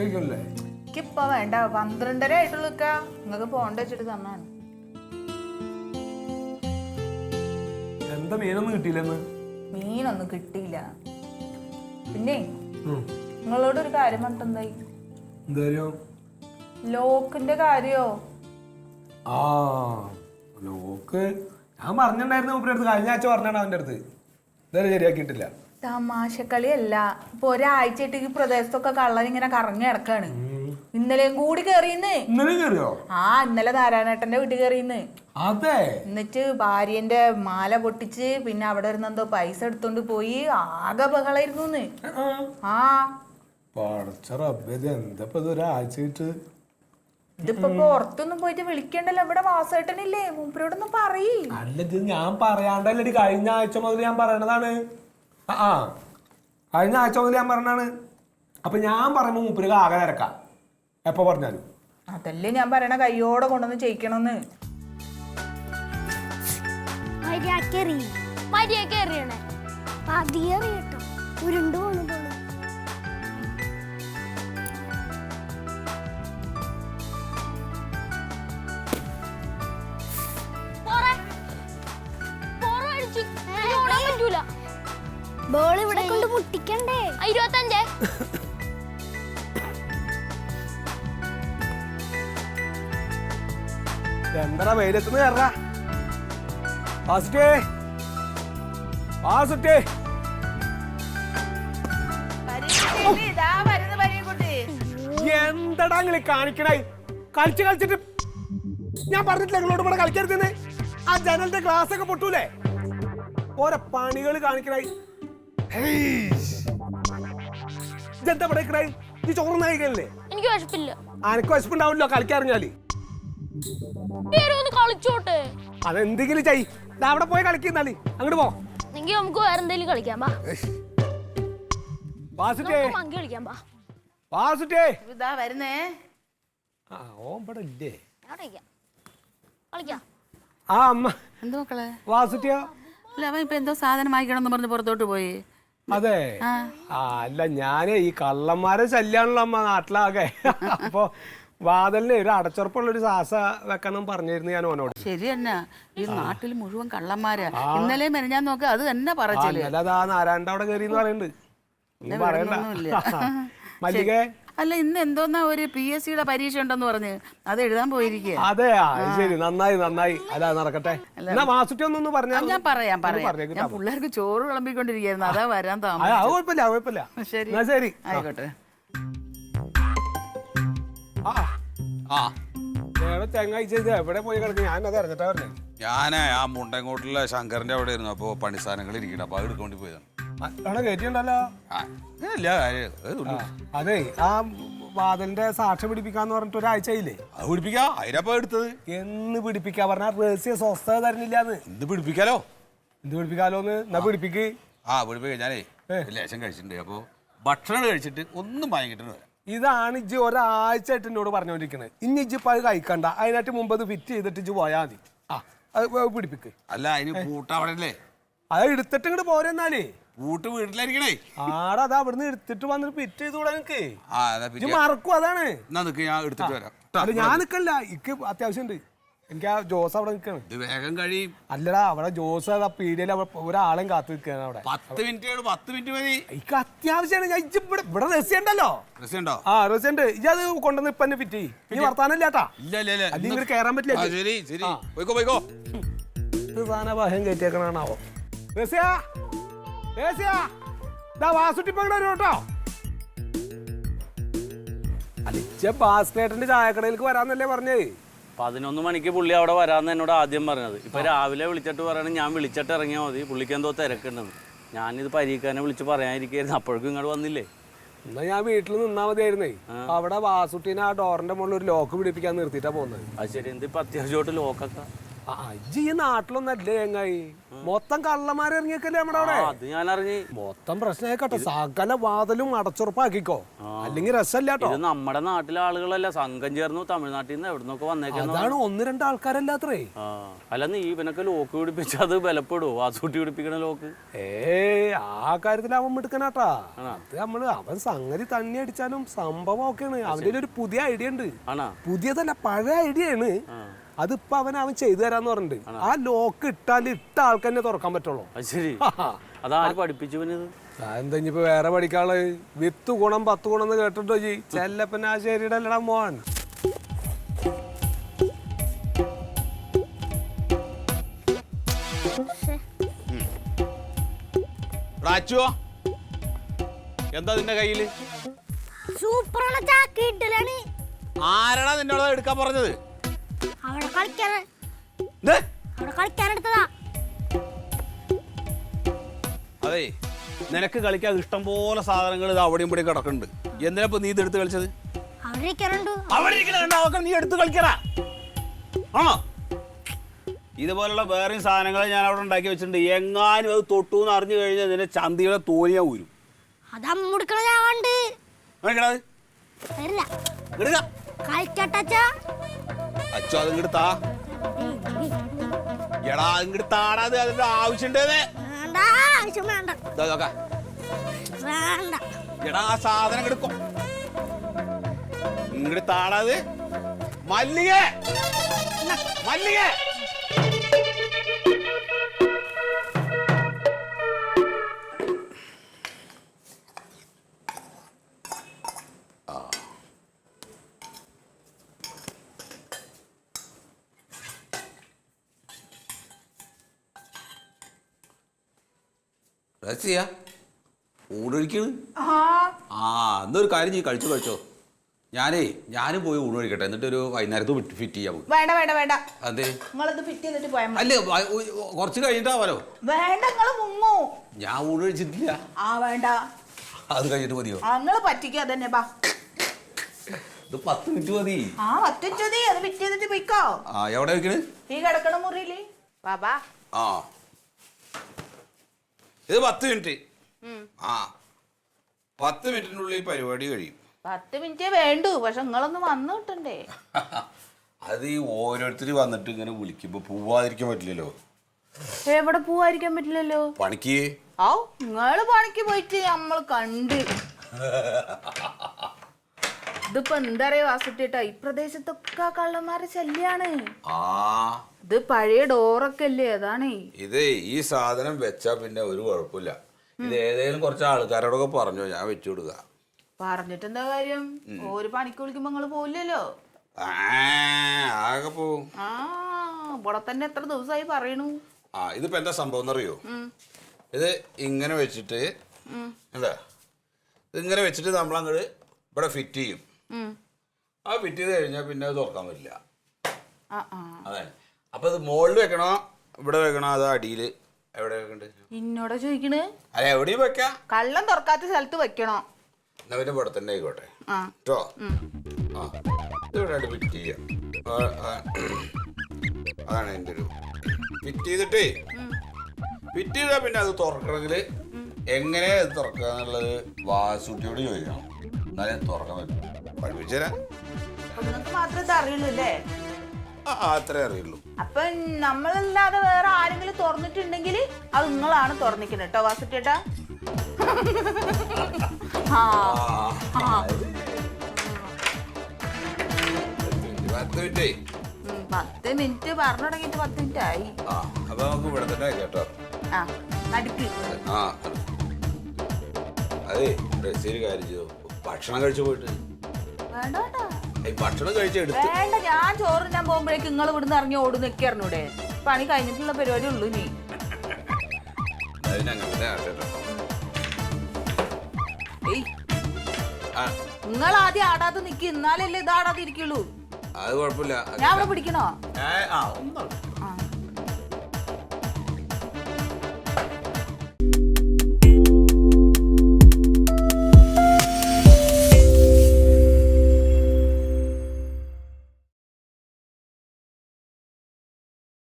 എനിക്കിപ്പോ വേണ്ട 12:30 ആയിട്ടുള്ളൂ. നിങ്ങക്ക് പോണ്ട വെച്ചിട്ട് തന്നാണ്. എന്താ മീനൊന്നും കിട്ടിയില്ലെന്ന്? മീനൊന്നും കിട്ടിയില്ല. പിന്നെ നിങ്ങളോട് ഒരു കാര്യം പറഞ്ഞിട്ടെന്തായി? ലോക്കിന്റെ കാര്യോ? ആ ലോക്ക് ഞാൻ പറഞ്ഞിട്ടുണ്ടായിരുന്നു മൂപ്പരുടെ അടുത്ത്. കഴിഞ്ഞ ആഴ്ച പറഞ്ഞാണ് അവന്റെ അടുത്ത്. ഇതുവരെ ശരിയാക്കിയിട്ടില്ല. തമാശക്കളിയല്ല. ഇപ്പൊ ഒരാഴ്ചയായിട്ട് ഈ പ്രദേശത്തൊക്കെ കള്ളൻ ഇങ്ങനെ കറങ്ങി കിടക്കാണ്. ഇന്നലെയും കൂടി കേറിയെന്ന്. ഇന്നലെ കേറിയോ? ആ ഇന്നലെ നാരായണേട്ടന്റെ വീട്ടിൽ കേറിയെന്ന്. അതെ. എന്നിട്ട് ഭാര്യന്റെ മാല പൊട്ടിച്ച് പിന്നെ അവിടെ ഇരുന്ന് എന്തോ പൈസ എടുത്തോണ്ട് പോയി. ആകെ ബഹളായിരുന്നു. ആ എന്താ ഒരാഴ്ചയായിട്ട് ഇതിപ്പോ പുറത്തൊന്നും പോയിട്ട് വിളിക്കണ്ടല്ലോ. ഇവിടെ വാസേട്ടനില്ലേ, മൂപ്പരോടൊന്നും പറയ്. അല്ല ഇത് ഞാൻ പറയാണ്ടല്ലേ കഴിഞ്ഞ ആഴ്ച മുതൽ ഞാൻ പറയണതാണ്. ആ കഴിഞ്ഞ ആഴ്ച മുതൽ ഞാൻ പറഞ്ഞാണ്. അപ്പൊ ഞാൻ പറയുമ്പോ മൂപ്പർക്ക് ആകെ തിരക്കാം എപ്പോ പറഞ്ഞാലും. അതല്ലേ ഞാൻ പറയണ കയ്യോടെ കൊണ്ടുവന്ന് ചെയ്യിക്കണമെന്ന്. ബോൾ ഇവിടെ കൊണ്ട് മുട്ടിക്കണ്ടേ? 25. എന്താ വെയിലെത്തുന്ന കയറാ. എന്താടാ നിങ്ങള് കാണിക്കണേ? കളിച്ചിട്ട് ഞാൻ പറഞ്ഞിട്ടില്ല നിങ്ങളോട് ഇവിടെ കളിക്കരുതെന്ന്. ആ ജനലിന്റെ ഗ്ലാസ് ഒക്കെ പൊട്ടൂലേ? ഓരോ പണികൾ കാണിക്കണേ. ഇതെന്താ ഇവിടെ നീ ചോറുന്ന കഴിക്കണല്ലേ? എനിക്ക് വിശപ്പില്ല. അനക്ക് വിശപ്പുണ്ടാവില്ലോ കളിക്കാറിഞ്ഞാല്. കളിച്ചോട്ടെ. അതെന്തെങ്കിലും ചെയ്. അവിടെ പോയി കളിക്കുന്നാല് അങ്ങോട്ട് പോ. നമുക്ക് വേറെ എന്തെങ്കിലും കളിക്കാം. എന്തോ സാധനം വാങ്ങിക്കണം പറഞ്ഞ് പുറത്തോട്ട് പോയി. അതെ. അല്ല ഞാനേ ഈ കള്ളന്മാരെ ശല്യാണല്ലോ അമ്മ നാട്ടിലാകെ. അപ്പൊ വാതിലിന് ഒരു അടച്ചുറപ്പുള്ളൊരു സാസ വെക്കണം പറഞ്ഞിരുന്നു ഞാൻ ഓനോട്. ശരി തന്നെ. ഈ നാട്ടിൽ മുഴുവൻ കള്ളന്മാരാ. ഇന്നലെ മെനഞ്ഞാൻ നോക്ക അത് തന്നെ പറഞ്ഞു. അതാ നാരായണ അവിടെ കയറിന്ന് പറയുന്നുണ്ട്. പറയണ്ട മല്ലികേ. അല്ല ഇന്ന് എന്തോന്നാ ഒരു PSCയുടെ പരീക്ഷ ഉണ്ടെന്ന് പറഞ്ഞ് അത് എഴുതാൻ പോയിരിക്കുക. അതെ ശരി നന്നായി. അല്ല നടക്കട്ടെ. വാസുട്ടി ഒന്നൊന്ന് പറഞ്ഞാൽ ഞാൻ പറയാം. ഞാൻ പിള്ളേർക്ക് ചോറ് വിളമ്പിക്കൊണ്ടിരിക്കുന്നു. അതാ വരാൻ താമസം. കുഴപ്പമില്ല. ശരി ആയിക്കോട്ടെ. എവിടെ പോയി കിടക്കും? ഞാനത് അറിഞ്ഞിട്ടാ പറഞ്ഞേ. ഞാനേ ആ മുണ്ടങ്ങോട്ടുള്ള ശങ്കറിന്റെ അവിടെ ആയിരുന്നു. അപ്പൊ പണി സാധനങ്ങൾ ഇരിക്കണം. അപ്പൊ അത് എടുക്കേണ്ടി പോയതാണ്. കയറ്റിണ്ടല്ലോ. അതെ ആ വാതിലിന്റെ സാക്ഷ്യം പിടിപ്പിക്കാന്ന് പറഞ്ഞിട്ട് ഒരാഴ്ചയില്ലേ? അത് പിടിപ്പിക്കാ. അതിനപ്പോ എടുത്തത്. എന്ന് പിടിപ്പിക്കാ പറഞ്ഞ രഹസ്യ സ്വസ്ഥത തരുന്നില്ലാന്ന്. എന്ത് പിടിപ്പിക്കാലോ? പിടിപ്പിക്കാലോന്ന്? എന്നാ പിടിപ്പിക്ക്. പിടിപ്പിക്കാം. ഞാനേ ലേശം കഴിച്ചിട്ടുണ്ട്. അപ്പൊ ഭക്ഷണം കഴിച്ചിട്ട് ഒന്നും വാങ്ങിക്കിട്ട് വരാം. ഇതാണ് ഇജ്ജ് ഒരാഴ്ചയായിട്ട് എന്നോട് പറഞ്ഞോണ്ടിരിക്കുന്നത്. ഇനി ഇജ്ജ് ഇപ്പൊ അത് കഴിക്കണ്ട. അതിനായിട്ട് മുമ്പ് അത് ഫിറ്റ് ചെയ്തിട്ട് ഇജ്ജ് പോയാ മതി. അത് പിടിപ്പിക്ക്. അല്ല അതിന് പൂട്ട അവിടെ അല്ലേ? അത് എടുത്തിട്ട് ഇങ്ങോട്ട് പോരെന്നാലേ. പൂട്ട് വീട്ടിലായിരിക്കണേ. ആടാ അത് അവിടുന്ന് എടുത്തിട്ട് വന്നിട്ട് ഫിറ്റ് ചെയ്തുകൂടാ എനിക്ക്. മറക്കും അതാണ്. ഞാൻ എടുത്തിട്ട് വരാം. അല്ല ഞാൻ നിക്കല്ല. ഇക്ക് അത്യാവശ്യം ഉണ്ട്. എനിക്ക് ആ ജോസ് അവിടെ നിൽക്കണം. ഇത് വേഗം കഴിയും. അല്ലടാ അവിടെ ജോസ് ആ പീഡിയയിൽ ഒരാളെയും കാത്തു നിൽക്കുകയാണ് അവിടെ. 10 മിനിറ്റ് മതി. എനിക്ക് അത്യാവശ്യമാണ്. ഞാൻ ഇവിടെ രസ്യുണ്ടല്ലോ. രസ്യുണ്ടോ? രസ്യുണ്ട്. ഇജ്ജ് അത് കൊണ്ടുവന്ന് ഇപ്പൊ തന്നെ ഫിറ്റ് ചെയ്യും. ഇനി വർത്താനല്ലാട്ടാ. ഇല്ല അത് ഇങ്ങനെ കയറാൻ പറ്റില്ല. ശരി പോയിക്കോ. ഇത് സാധനം ബാഹ്യം കയറ്റിയേക്കണാവോ? വാസുട്ടിപ്പോ കേട്ടോ. അലിച്ച ഭാസ്കരേട്ടന്റെ ചായക്കടയിലേക്ക് വരാന്നല്ലേ പറഞ്ഞേ? 11 മണിക്ക് പുള്ളി അവിടെ വരാമെന്ന് എന്നോട് ആദ്യം പറഞ്ഞത്. ഇപ്പൊ രാവിലെ വിളിച്ചിട്ട് പറയണത് ഞാൻ വിളിച്ചിട്ട് ഇറങ്ങിയാൽ മതി, പുള്ളിക്ക് എന്തോ തിരക്കുണ്ടെന്ന്. ഞാനിത് പരീക്കാനെ വിളിച്ച് പറയാനിരിക്കായിരുന്നു. അപ്പോഴേക്കും ഇങ്ങോട്ട് വന്നില്ലേ? എന്നാ ഞാൻ വീട്ടിൽ നിന്നാ മതിയായിരുന്നേ. അവിടെ വാസുട്ടിനെ ആ ഡോറിന്റെ മുകളിൽ ഒരു ലോക്ക് പിടിപ്പിക്കാൻ നിർത്തിയിട്ടാ പോകുന്നത്. അത് ശരി. എന്തിപ്പോ അത്യാവശ്യമായിട്ട് ലോക്കൊക്കെ? അജ്ജി ഈ നാട്ടിലൊന്നല്ലേ ചങ്ങായി, മൊത്തം കള്ളന്മാരെ ഇറങ്ങിയേക്കല്ലേ നമ്മുടെ അവിടെ. അത് ഞാൻ അറിഞ്ഞ്. മൊത്തം പ്രശ്നമായിക്കോട്ടെ, സകല വാതിലും അടച്ചുറപ്പാക്കിക്കോ, അല്ലെങ്കിൽ രസമല്ലാട്ടോ. ഇത് നമ്മുടെ നാട്ടിലെ ആളുകളല്ല, സംഘം ചേർന്നു തമിഴ്നാട്ടിൽ നിന്ന് എവിടെ നിന്നൊക്കെ വന്നേക്കാണ്. അതാണ് 1-2 ആൾക്കാരല്ലാത്രേ. അല്ല നീ ഇവനൊക്കെ ലോക്ക് പിടിപ്പിച്ച അത് ബലപ്പെടുവോ? വാസൂട്ടി പിടിപ്പിക്കണ ലോക്ക്? ആ കാര്യത്തിൽ അവൻ മിടുക്കനാട്ടാ. അത് അവൻ സംഗതി തണ്ണി അടിച്ചാലും സംഭവം ഒക്കെയാണ്. അവന്റെ ഒരു പുതിയ ഐഡിയ ഉണ്ട്. പുതിയതല്ല, പഴയ ഐഡിയ ആണ്. അതിപ്പോ അവൻ ചെയ്തു തരാന്ന് പറഞ്ഞിട്ടുണ്ട്. ആ ലോക്ക് ഇട്ടാൽ ഇട്ട ആൾക്ക് തന്നെ തുറക്കാൻ പറ്റുള്ളൂ. ശരി, അതാര് പഠിപ്പിച്ചവനിത്? എന്താ ഇനിയിപ്പോ വേറെ പഠിക്കാള്? 10 ഗുണം 10 ഗുണം എന്ന് കേട്ടിട്ടോ ജി? ചെല്ലപ്പൻ ആ ശരിയുടെ അല്ലടാ മോൻ. എന്താ നിന്റെ കയ്യില്? സൂപ്പറാണ് ചാക്ക് ഇടലാണ്. ആരാടാ നിന്നോട് എടുക്കാൻ പറഞ്ഞത്? അവിടെ കളിക്കാൻ എടുത്തതാ. അതെ, നിനക്ക് കളിക്കാൻ ഇഷ്ടം പോലെ സാധനങ്ങൾ ഇത് അവിടെയും ഇവിടെ കിടക്കുന്നുണ്ട്. എന്തിനാ ഇപ്പൊ നീ ഇത് എടുത്ത് കളിച്ചത്? നീ എടുത്ത് കളിക്കടാ. ആണോ? ഇതുപോലുള്ള വേറെയും സാധനങ്ങൾ ഞാൻ അവിടെ ഉണ്ടാക്കി വെച്ചിട്ടുണ്ട്. എങ്ങാനും അത് തൊട്ടു എന്ന് അറിഞ്ഞു കഴിഞ്ഞാൽ നിന്നെ ചന്തിയുടെ തോലിയാ ഊരും. അച്ഛോ അത് ഇങ്ങോട്ട് താ. എടാ ഇങ്ങോട്ട് താടാത്, അതിന്റെ ആവശ്യമുണ്ടേ. എടാ ആ സാധനം എടുക്കും ഇങ്ങോട്ട് താടാത്. മല്ലിക മല്ലിക ഊണൊഴിക്കണ്. എന്നൊരു കാര്യം ചെയ്യും, കഴിച്ചോ. ഞാനും പോയി ഊണൊഴിക്കട്ടെ, എന്നിട്ട് ഒരു വൈകുന്നേരത്ത് ഫിറ്റ് ചെയ്യാൻ പോകും. വേണ്ട വേണ്ട വേണ്ട. അതെ, ഫിറ്റ് ചെയ്തിട്ട് പോയാൽ മതി. അല്ലേ കുറച്ച് കഴിഞ്ഞിട്ടാവാലോ. വേണ്ട, മുങ്ങൂ. ഞാൻ ഊണൊഴിച്ചിട്ടില്ല. വേണ്ട, അത് കഴിഞ്ഞിട്ട് മതിയോ? നിങ്ങള് പറ്റിക്കാ തന്നെ. ഇത് 10 മിനിറ്റ് മതി. 10 മിനിറ്റ് മതി. അത് ഫിറ്റ് ചെയ്തിട്ട് പോയിക്കോ. എവിടെ വെക്കണ്? ഈ കിടക്കണ മുറിയില്. ബാബാ ഇത് 10 മിനിറ്റ്. 10 മിനിറ്റിനുള്ളിൽ പരിപാടി കഴിയും. 10 മിനിറ്റേ വേണ്ടു, പക്ഷെ നിങ്ങളൊന്ന് വന്നു കിട്ടണ്ടേ. അത് ഈ ഓരോരുത്തർ വന്നിട്ട് ഇങ്ങനെ വിളിക്കുമ്പോ പോവാതിരിക്കാൻ പറ്റില്ലല്ലോ. എവിടെ പോവാതിരിക്കാൻ പറ്റില്ലല്ലോ? പണിക്ക്. നിങ്ങള് പണിക്ക് പോയിട്ട് നമ്മൾ കണ്ട്. ഇതിപ്പോ എന്താ പറയാ വാസുട്ടേട്ടാ, ഈ പ്രദേശത്തൊക്കെ കള്ളന്മാരെ ശല്യാണ്. ഇത് പഴയ ഡോറൊക്കെ അല്ലേ, അതാണ്. ഇതേ ഈ സാധനം വെച്ചാ പിന്നെ ഒരു കുഴപ്പമില്ല. ഇത് ഏതെങ്കിലും കുറച്ച് ആൾക്കാരോടൊക്കെ പറഞ്ഞോ, ഞാൻ വെച്ചു കൊടുക്ക. പറഞ്ഞിട്ട് എന്താ കാര്യം? ഒരു പണിക്ക് വിളിക്കുമ്പോ നിങ്ങള് പോവില്ലല്ലോ. ആകെ പോവും. ഇവിടെ തന്നെ എത്ര ദിവസമായി പറയണു. ഇതിപ്പോ എന്താ സംഭവം എന്നറിയോ? ഇത് ഇങ്ങനെ വെച്ചിട്ട് എന്താ ഇങ്ങനെ വെച്ചിട്ട് നമ്മളങ്ങോട്ട് ഇവിടെ ഫിറ്റ് ചെയ്യും. ഫിറ്റ് ചെയ്ത് കഴിഞ്ഞാൽ പിന്നെ അത് തുറക്കാൻ പറ്റില്ല. അതെ. അപ്പൊ ഇത് മുകളിൽ വെക്കണോ ഇവിടെ വെക്കണോ അതോ അടിയില് എവിടെ വെക്കണ്ട്? ഇന്നോടാ ചോദിക്കണ്. അല്ല എവിടെയും വെക്കാം. കള്ളം തുറക്കാത്ത സ്ഥലത്ത് വെക്കണോ? എന്നാ പിന്നെ ഇവിടെ തന്നെ ആയിക്കോട്ടെ കേട്ടോ. ഇതിവിടെ ഫിറ്റ് ചെയ്യാം. അതാണ് എൻ്റെ ഒരു ഫിറ്റ് ചെയ്തിട്ടേ. ഫിറ്റ് ചെയ്താൽ പിന്നെ അത് തുറക്കണമെങ്കിൽ എങ്ങനെ അത് തുറക്കുക എന്നുള്ളത് വാസുട്ടിയോട് ചോദിക്കണം, എന്നാലേ തുറക്കാൻ പറ്റും. പഠിപ്പിച്ചുതരാം. മാത്രമേ അറിയുള്ളൂ അല്ലേ? അത്രേ അറിയുള്ളൂ. അപ്പൊ നമ്മളല്ലാതെ വേറെ ആരെങ്കിലും തുറന്നിട്ടുണ്ടെങ്കിൽ അത് നിങ്ങളാണ് തുറന്നിക്കുന്നത് കേട്ടോ വാസുട്ടേട്ടാ. 10 മിനിറ്റ് പറഞ്ഞു തുടങ്ങിയിട്ട് 10 മിനിറ്റ് ആയി. അപ്പൊ നമുക്ക് ഇവിടെ തന്നെ കേട്ടോ. നടുക്ക്. അതെ, ശരി കാര്യം ചെയ്തു. ഭക്ഷണം കഴിച്ചു പോയിട്ട് വേണ്ട ഭക്ഷണം കഴിച്ചെടുത്ത് വേണ്ട. ഞാൻ ചോറിനാൻ പോകുമ്പോഴേക്ക് നിങ്ങൾ ഇവിടുന്ന് ഇറങ്ങി ഓടി നിൽക്കാറിനൂടെ? പണി കഴിഞ്ഞിട്ടുള്ള പരിപാടി ഉള്ളൂ. നീ നിങ്ങൾ ആദ്യം ആടാതെ നിക്ക്, എന്നാലല്ലേ ഇത് ആടാതെ ഇരിക്കുള്ളൂ. അത് കുഴപ്പമില്ല. ഞാൻ അവിടെ പിടിക്കണോ?